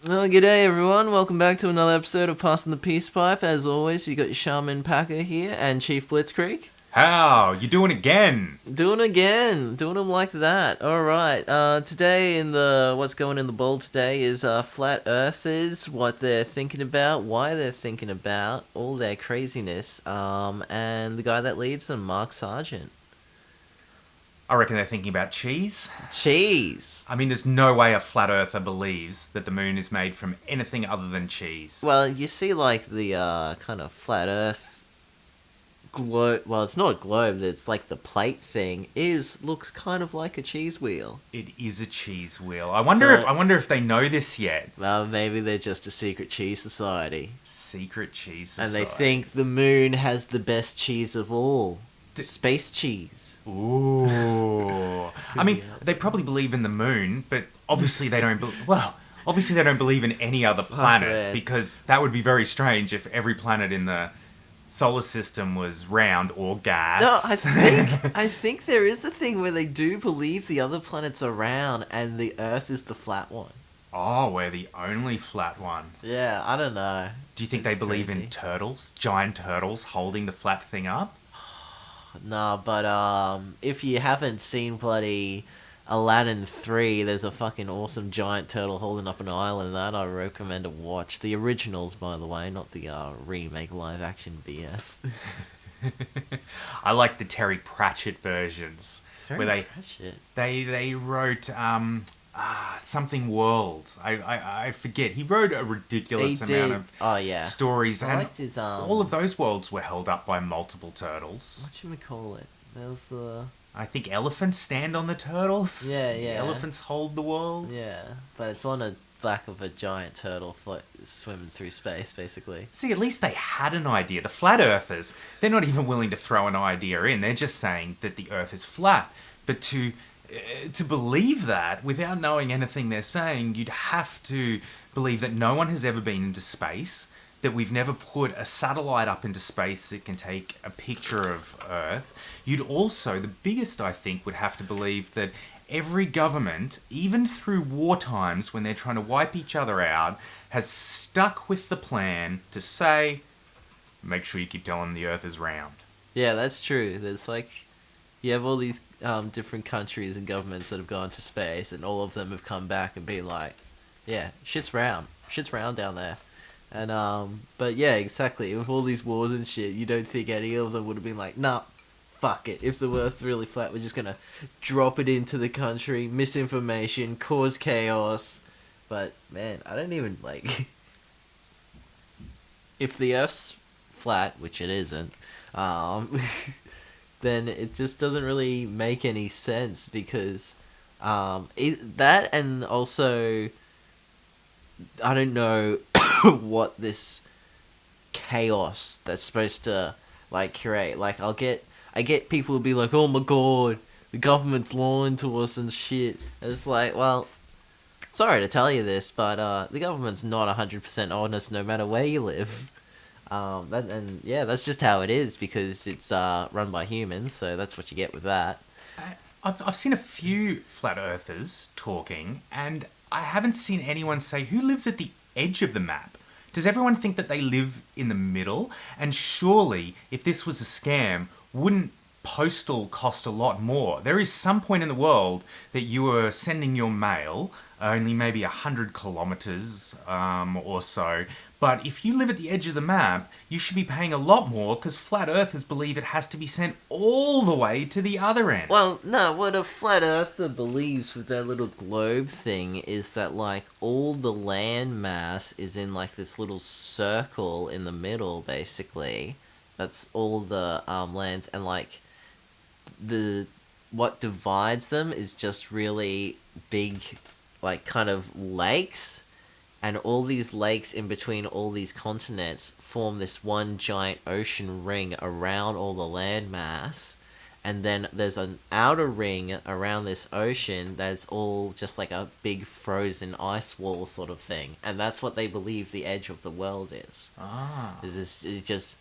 Well, g'day everyone. Welcome back to another episode of Passing the Peace Pipe. As always, you got your Shaman Packer here and Chief Blitzkrieg. How? You doing again? Doing again. Doing them like that. Alright. Today in the what's going in the bowl today is flat earthers, what they're thinking about, why they're thinking about, all their craziness, and the guy that leads them, Mark Sargent. I reckon they're thinking about cheese. Cheese. I mean, there's no way a flat earther believes that the moon is made from anything other than cheese. Well, you see like the kind of flat earth globe, well, it's not a globe, it's like the plate thing looks kind of like a cheese wheel. It is a cheese wheel. I wonder if they know this yet. Well, maybe they're just a secret cheese society. Secret cheese society. And they think the moon has the best cheese of all. Space cheese. Ooh. I mean, they probably believe in the moon, but obviously they don't obviously they don't believe in any other planet, man. because that would be very strange if every planet in the solar system was round or gas. No, I think there is a thing where they do believe the other planets are round and the Earth is the flat one. Oh, we're the only flat one. Yeah, I don't know. Do you think they believe in turtles? Giant turtles holding the flat thing up? Nah, but if you haven't seen bloody Aladdin 3, there's a fucking awesome giant turtle holding up an island that I recommend to watch. The originals, by the way, not the remake live action BS. I like the Terry Pratchett versions. Pratchett? They wrote something world. I forget. He wrote a ridiculous amount of stories, I and liked his all of those worlds were held up by multiple turtles. What should we call it? There was the... I think elephants stand on the turtles. Yeah. The elephants hold the world. Yeah, but it's on a back of a giant turtle swimming through space, basically. See, at least they had an idea. The flat earthers, they're not even willing to throw an idea in. They're just saying that the earth is flat. But to believe that without knowing anything they're saying, you'd have to believe that no one has ever been into space, that we've never put a satellite up into space that can take a picture of Earth. You'd also, the biggest I think, would have to believe that every government, even through war times when they're trying to wipe each other out, has stuck with the plan to say, make sure you keep telling them the Earth is round. Yeah, that's true. There's like... You have all these different countries and governments that have gone to space, and all of them have come back and been like, yeah, shit's round. Shit's round down there. And, but yeah, exactly. With all these wars and shit, you don't think any of them would have been like, nah, fuck it. If the Earth's really flat, we're just gonna drop it into the country, misinformation, cause chaos. But, man, I don't even, like... If the Earth's flat, which it isn't, then it just doesn't really make any sense, because that, and also I don't know what this chaos that's supposed to like create. Like I get people to be like, oh my god, the government's lying to us and shit. And it's like, well, sorry to tell you this, but the government's not 100% honest no matter where you live. That's just how it is, because it's run by humans, so that's what you get with that. I've seen a few flat earthers talking, and I haven't seen anyone say who lives at the edge of the map. Does everyone think that they live in the middle? And surely, if this was a scam, wouldn't postal cost a lot more? There is some point in the world that you are sending your mail only maybe 100 kilometers or so, but if you live at the edge of the map, you should be paying a lot more, because flat earthers believe it has to be sent all the way to the other end. Well, no, what a flat earther believes with their little globe thing is that, like, all the land mass is in, like, this little circle in the middle, basically. That's all the lands, and, like, what divides them is just really big, like, kind of lakes, and all these lakes in between all these continents form this one giant ocean ring around all the land mass, and then there's an outer ring around this ocean that's all just like a big frozen ice wall sort of thing, and that's what they believe the edge of the world is. Is this just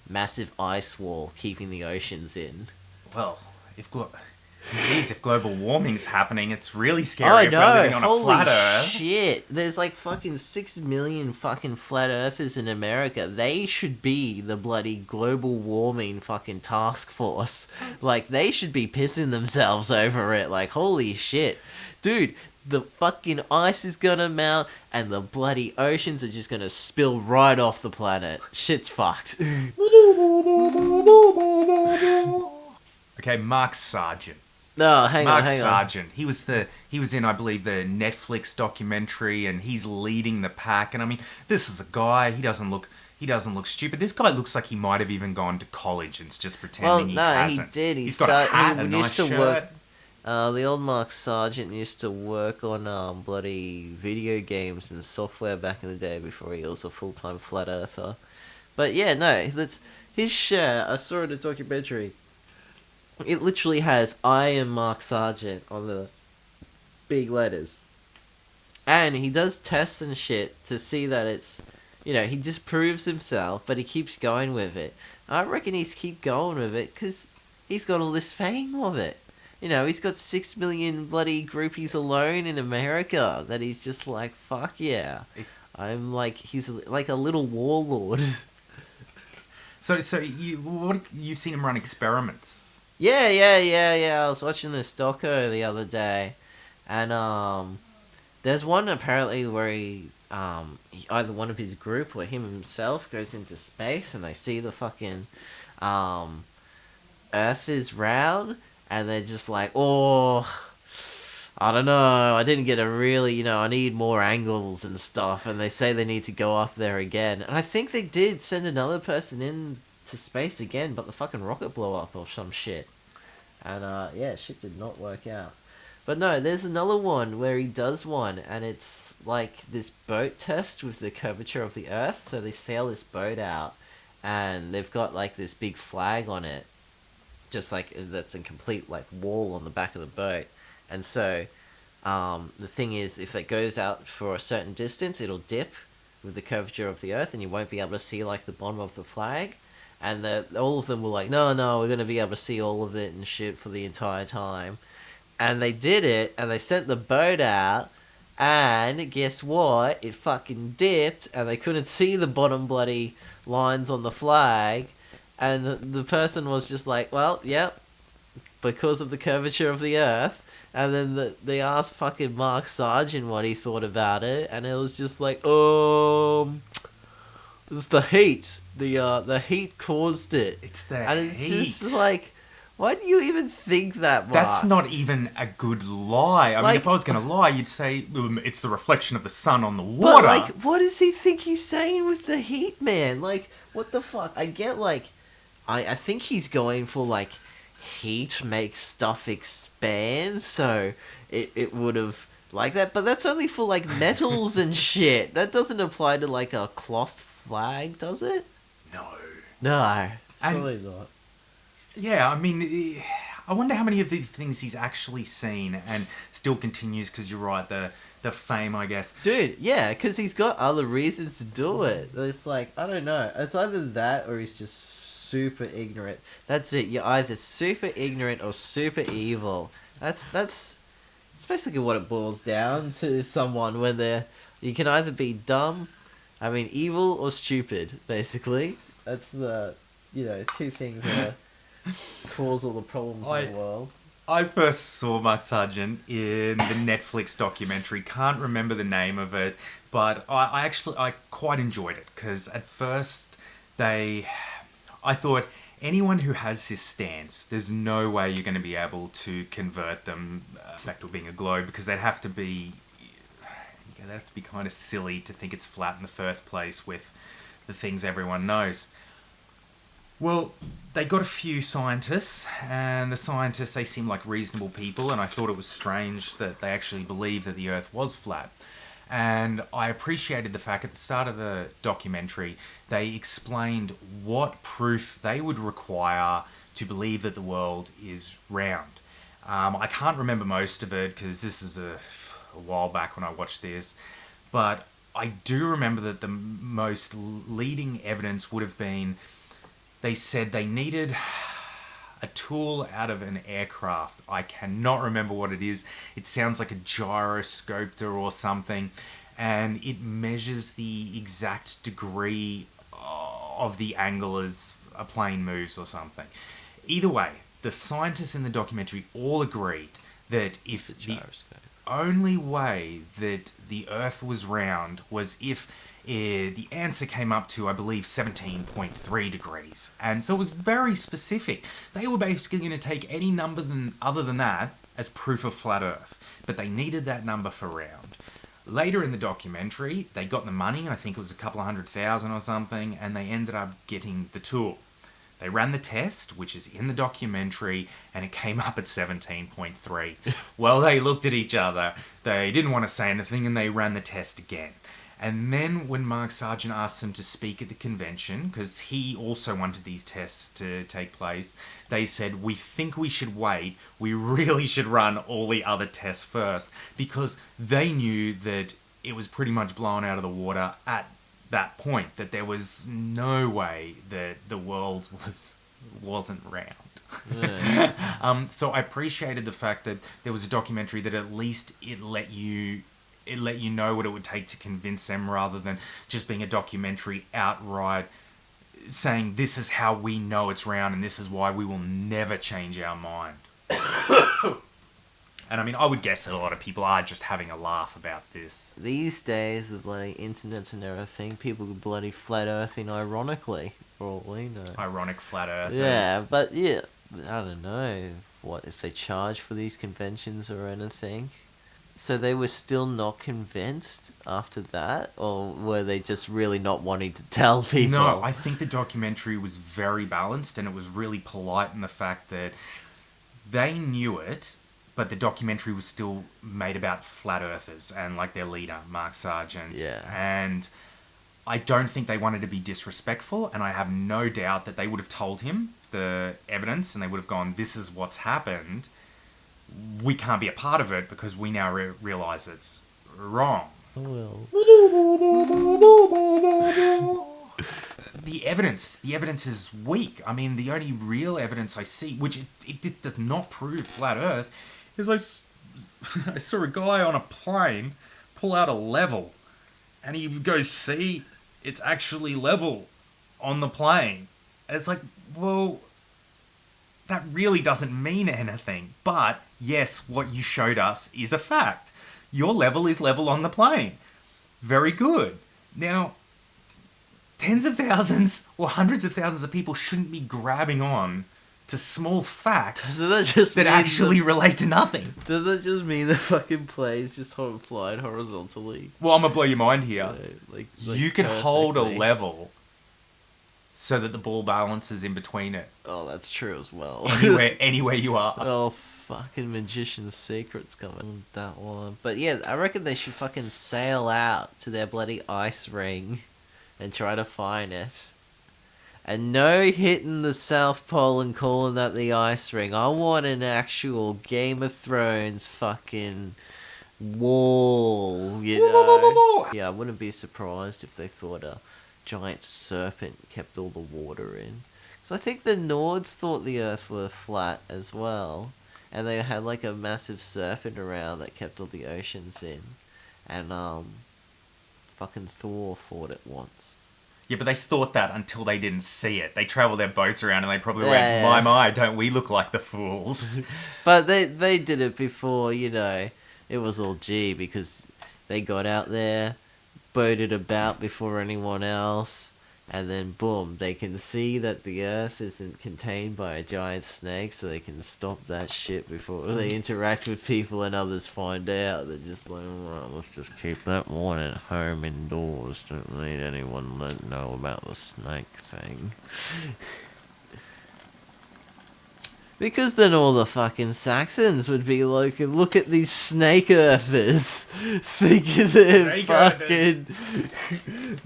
massive ice wall keeping the oceans in. Well, Geez, if global warming's happening, it's really Oh, scary I if we're know. living on a Holy flat Earth. shit. There's like fucking 6 million fucking flat earthers in America. They should be the bloody global warming fucking task force. Like, they should be pissing themselves over it. Like, holy shit. Dude, the fucking ice is gonna melt and the bloody oceans are just gonna spill right off the planet. Shit's fucked. Okay, Mark Sargent. No, hang on, Mark hang on. Sargent. He was in, I believe, the Netflix documentary, and he's leading the pack. And I mean, this is a guy. He doesn't look stupid. This guy looks like he might have even gone to college and's just pretending Well, he no, hasn't. he did. He's got a hat, a he nice used to shirt. work. The old Mark Sargent used to work on bloody video games and software back in the day before he was a full-time flat earther. But yeah, no, that's his shirt. I saw it in a documentary. It literally has "I am Mark Sargent" on the big letters, and he does tests and shit to see that it's, he disproves himself, but he keeps going with it. I reckon he's keep going with it because he's got all this fame of it. He's got 6 million bloody groupies alone in America that he's just like, fuck yeah. I'm like, he's like a little warlord. So you've seen him run experiments? Yeah. I was watching this doco the other day, and there's one apparently where either one of his group or him himself goes into space and they see the fucking Earth is round, and they're just like, oh, I don't know, I didn't get a really, I need more angles and stuff, and they say they need to go up there again. And I think they did send another person in to space again, but the fucking rocket blew up or some shit. And yeah, shit did not work out. But no, there's another one where he does one, and it's like this boat test with the curvature of the Earth. So they sail this boat out, and they've got like this big flag on it, just like that's a complete like wall on the back of the boat. And so the thing is, if it goes out for a certain distance, it'll dip with the curvature of the Earth, and you won't be able to see like the bottom of the flag. And all of them were like, no, we're going to be able to see all of it and shit for the entire time. And they did it, and they sent the boat out, and guess what? It fucking dipped, and they couldn't see the bottom bloody lines on the flag. And the person was just like, well, yep, because of the curvature of the Earth. And then they asked fucking Mark Sargent what he thought about it, and it was just like, it's the heat. The heat caused it. It's the and it's heat. just like, why do you even think that, Mark? That's not even a good lie. I mean, if I was going to lie, you'd say it's the reflection of the sun on the water. But like, what does he think he's saying with the heat, man? Like, what the fuck? I get like, I think he's going for like, heat makes stuff expand, so it would have like that. But that's only for like metals and shit. That doesn't apply to like a cloth flag, does it? No, probably not. Yeah, I mean, I wonder how many of these things he's actually seen and still continues, because you're right, the fame, I guess. Dude, yeah, because he's got other reasons to do it. It's like, I don't know. It's either that or he's just super ignorant. That's it. You're either super ignorant or super evil. That's basically what it boils down to someone when you can either be dumb, evil or stupid, basically. That's the, two things that cause all the problems in the world. I first saw Mark Sargent in the Netflix documentary. Can't remember the name of it, but I quite enjoyed it, because at first I thought, anyone who has his stance, there's no way you're going to be able to convert them back to being a globe, because they'd have to be kind of silly to think it's flat in the first place with the things everyone knows. Well, they got a few scientists, and the scientists, they seem like reasonable people, and I thought it was strange that they actually believed that the Earth was flat. And I appreciated the fact at the start of the documentary, they explained what proof they would require to believe that the world is round. I can't remember most of it, because this is a while back when I watched this, but I do remember that the most leading evidence would have been, they said they needed a tool out of an aircraft. I cannot remember what it is. It sounds like a gyroscopter or something, and it measures the exact degree of the angle as a plane moves or something. Either way, the scientists in the documentary all agreed that if the only way that the Earth was round was if the answer came up to, I believe, 17.3 degrees. And so it was very specific. They were basically going to take any number other than that as proof of flat Earth. But they needed that number for round. Later in the documentary, they got the money, and I think it was a couple of $100,000 or something, and they ended up getting the tool. They ran the test, which is in the documentary, and it came up at 17.3. Well, they looked at each other, they didn't want to say anything, and they ran the test again. And then when Mark Sargent asked them to speak at the convention, because he also wanted these tests to take place, they said, we think we should wait. We really should run all the other tests first, because they knew that it was pretty much blown out of the water at that point, that there was no way that the world wasn't round. Yeah. So I appreciated the fact that there was a documentary that at least it let you know what it would take to convince them, rather than just being a documentary outright saying this is how we know it's round and this is why we will never change our mind. And I mean, I would guess that a lot of people are just having a laugh about this. These days, the bloody internet and everything, people are bloody flat earthing ironically, for all we know. Ironic flat earthers. Yeah, but yeah, I don't know if they charge for these conventions or anything. So they were still not convinced after that, or were they just really not wanting to tell people? No, I think the documentary was very balanced, and it was really polite in the fact that they knew it, but the documentary was still made about flat earthers and like their leader, Mark Sargent. Yeah. And I don't think they wanted to be disrespectful, and I have no doubt that they would have told him the evidence and they would have gone, this is what's happened. We can't be a part of it because we now realise it's wrong. Well. The evidence is weak. I mean, the only real evidence I see, which it just does not prove flat Earth, is I saw a guy on a plane pull out a level, and he goes, see, it's actually level on the plane. And it's like, well, that really doesn't mean anything. But yes, what you showed us is a fact. Your level is level on the plane. Very good. Now, tens of thousands or hundreds of thousands of people shouldn't be grabbing on to small facts that actually relate to nothing. Does that just mean the fucking plane's just flying horizontally? Well, I'm going to blow your mind here. Like you can hold a level so that the ball balances in between it. Oh, that's true as well. Anywhere you are. Oh, fucking magician's secrets coming with that one. But yeah, I reckon they should fucking sail out to their bloody ice ring and try to find it. And no hitting the South Pole and calling that the ice ring. I want an actual Game of Thrones fucking wall, you know? Yeah, I wouldn't be surprised if they thought a giant serpent kept all the water in. Because I think the Nords thought the Earth was flat as well. And they had like a massive serpent around that kept all the oceans in. And fucking Thor fought it once. Yeah, but they thought that until they didn't see it. They traveled their boats around and they probably went, my, don't we look like the fools? But they did it before, you know, it was all G, because they got out there, boated about before anyone else, and then boom, they can see that the Earth isn't contained by a giant snake, so they can stop that shit before they interact with people and others find out. They're just like, well, let's just keep that one at home indoors. Don't need anyone to know about the snake thing. Because then all the fucking Saxons would be like, look at these snake earthers. Thinking their fucking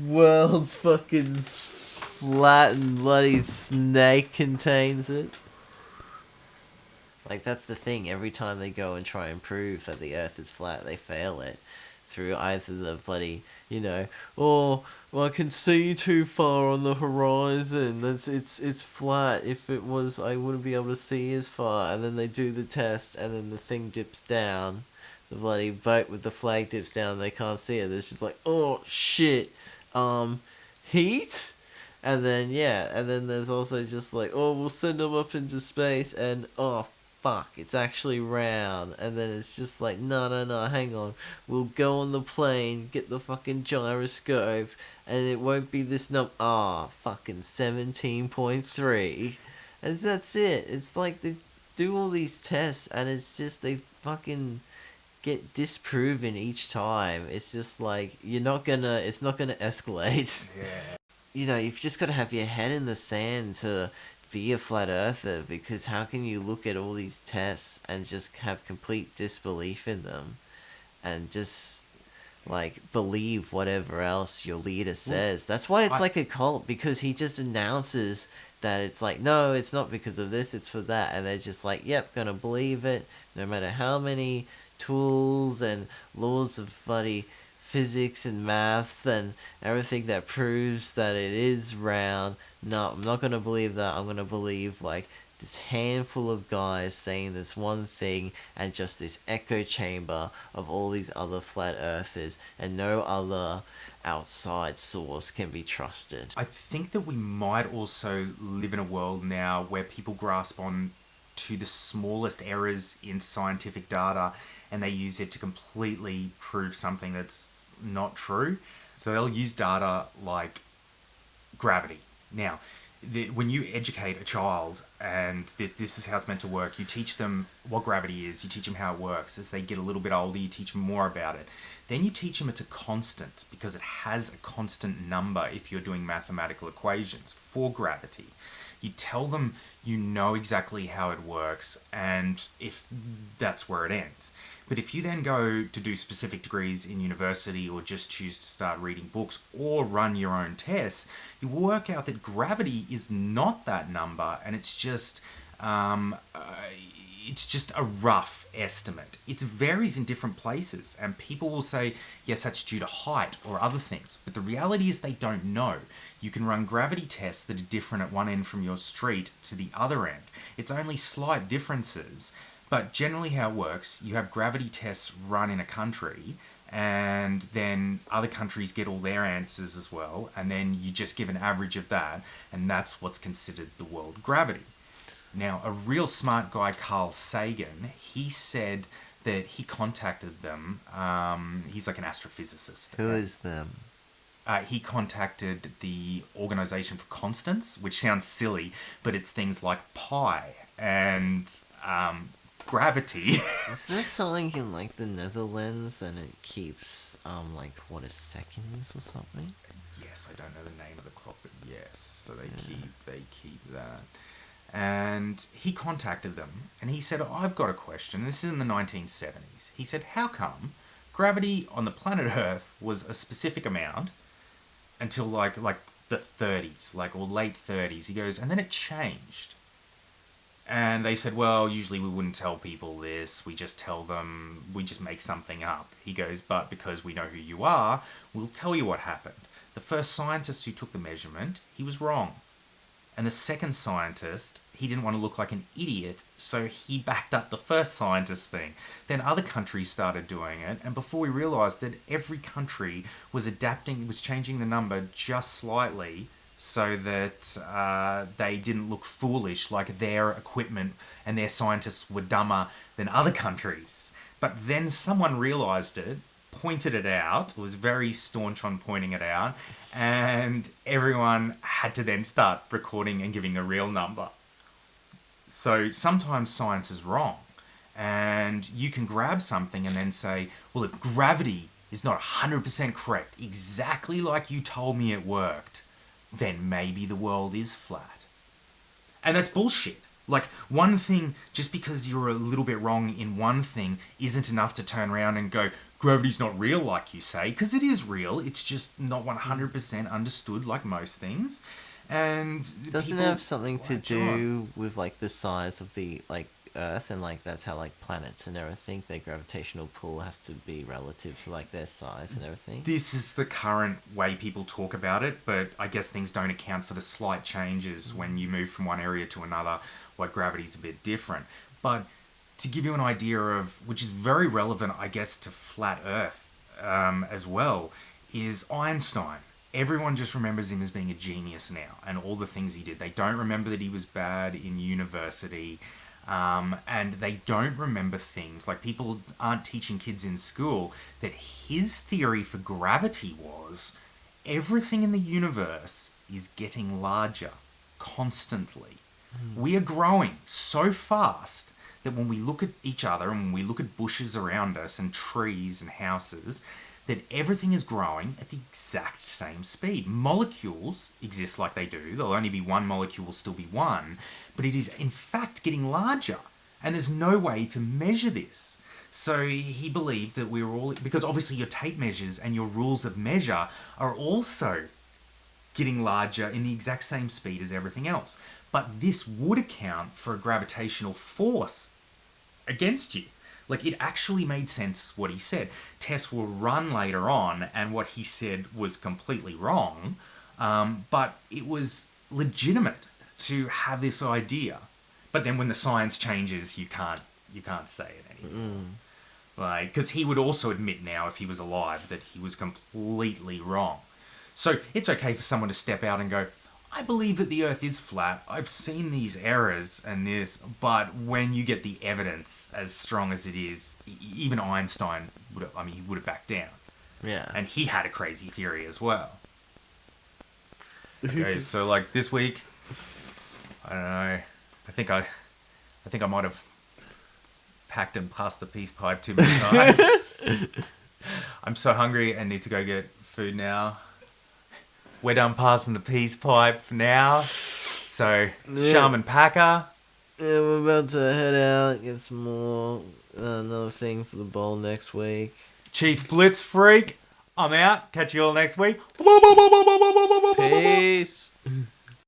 world's fucking flat and bloody snake contains it. Like, that's the thing. Every time they go and try and prove that the Earth is flat, they fail it through either the bloody you know, or well, I can see too far on the horizon. It's flat. If it was, I wouldn't be able to see as far. And then they do the test, and then the thing dips down. The bloody boat with the flag dips down. And they can't see it. It's just like, oh shit, heat. And then yeah, and then there's also just like, oh, we'll send them up into space, and oh fuck, it's actually round. And then it's just like, no, no, no, hang on, we'll go on the plane, get the fucking gyroscope, and it won't be this fucking 17.3, and that's it. It's like they do all these tests, and it's just they fucking get disproven each time. It's just like it's not gonna escalate. Yeah. You know, you've just got to have your head in the sand to be a flat earther, because how can you look at all these tests and just have complete disbelief in them and just like believe whatever else your leader says? That's why it's like a cult, because he just announces that it's like, no, it's not because of this, it's for that, and they're just like, yep, gonna believe it no matter how many tools and laws of bloody physics and maths and everything that proves that it is round. No, I'm not gonna believe that. I'm gonna believe like this handful of guys saying this one thing, and just this echo chamber of all these other flat earthers, and no other outside source can be trusted. I think that we might also live in a world now where people grasp on to the smallest errors in scientific data, and they use it to completely prove something that's not true. So they'll use data like gravity. Now, when you educate a child, and this is how it's meant to work, you teach them what gravity is, you teach them how it works. As they get a little bit older, you teach them more about it. Then you teach them it's a constant, because it has a constant number if you're doing mathematical equations for gravity. You tell them you know exactly how it works, and if that's where it ends. But if you then go to do specific degrees in university, or just choose to start reading books or run your own tests, you work out that gravity is not that number, and it's just a rough estimate. It varies in different places, and people will say, yes, that's due to height or other things. But the reality is they don't know. You can run gravity tests that are different at one end from your street to the other end. It's only slight differences. But generally how it works, you have gravity tests run in a country, and then other countries get all their answers as well, and then you just give an average of that, and that's what's considered the world gravity. Now, a real smart guy, Carl Sagan, he said that he contacted them. He's like an astrophysicist. Who is them? He contacted the Organization for Constants, which sounds silly, but it's things like pi and gravity. Isn't there something in like the Netherlands, and it keeps like what is seconds or something? Yes, I don't know the name of the clock, but yes. So they keep that. And he contacted them, and he said, I've got a question. This is in the 1970s. He said, how come gravity on the planet Earth was a specific amount until like the 30s, or late 30s? He goes, and then it changed. And they said, well, usually we wouldn't tell people this. We just tell them, we just make something up. He goes, but because we know who you are, we'll tell you what happened. The first scientist who took the measurement, he was wrong. And the second scientist, he didn't want to look like an idiot, so he backed up the first scientist thing. Then other countries started doing it, and before we realised it, every country was changing the number just slightly, so that they didn't look foolish, like their equipment and their scientists were dumber than other countries. But then someone realised it, pointed it out, was very staunch on pointing it out, and everyone had to then start recording and giving a real number. So sometimes science is wrong, and you can grab something and then say, well, if gravity is not 100% correct, exactly like you told me it worked, then maybe the world is flat. And that's bullshit. Like, one thing, just because you're a little bit wrong in one thing, isn't enough to turn around and go, gravity's not real like you say, because it is real. It's just not 100% understood like most things. And doesn't it have something to do with like the size of the Earth, and like that's how like planets and everything, their gravitational pull has to be relative to like their size and everything. This is the current way people talk about it, but I guess things don't account for the slight changes when you move from one area to another, why gravity's a bit different. But to give you an idea of, which is very relevant, I guess, to flat Earth as well, is Einstein. Everyone just remembers him as being a genius now and all the things he did. They don't remember that he was bad in university. And they don't remember things like people aren't teaching kids in school that his theory for gravity was everything in the universe is getting larger constantly. We are growing so fast that when we look at each other and when we look at bushes around us and trees and houses, that everything is growing at the exact same speed. Molecules exist like they do. There'll only be one molecule, will still be one. But it is, in fact, getting larger. And there's no way to measure this. So he believed that we were all... Because obviously your tape measures and your rules of measure are also getting larger in the exact same speed as everything else. But this would account for a gravitational force against you. Like, it actually made sense what he said. Tests will run later on, and what he said was completely wrong, but it was legitimate to have this idea. But then when the science changes, you can't say it anymore. Like, because he would also admit now, if he was alive, that he was completely wrong. So it's okay for someone to step out and go, I believe that the Earth is flat. I've seen these errors and this, but when you get the evidence as strong as it is, even Einstein he would have backed down. Yeah. And he had a crazy theory as well. Okay, so like this week, I don't know. I think I might have packed and passed the peace pipe too many times. I'm so hungry and need to go get food now. We're done passing the peace pipe now. So, Yeah. Shaman Packer. Yeah, we're about to head out, get some more, another thing for the bowl next week. Chief Blitz Freak. I'm out. Catch you all next week.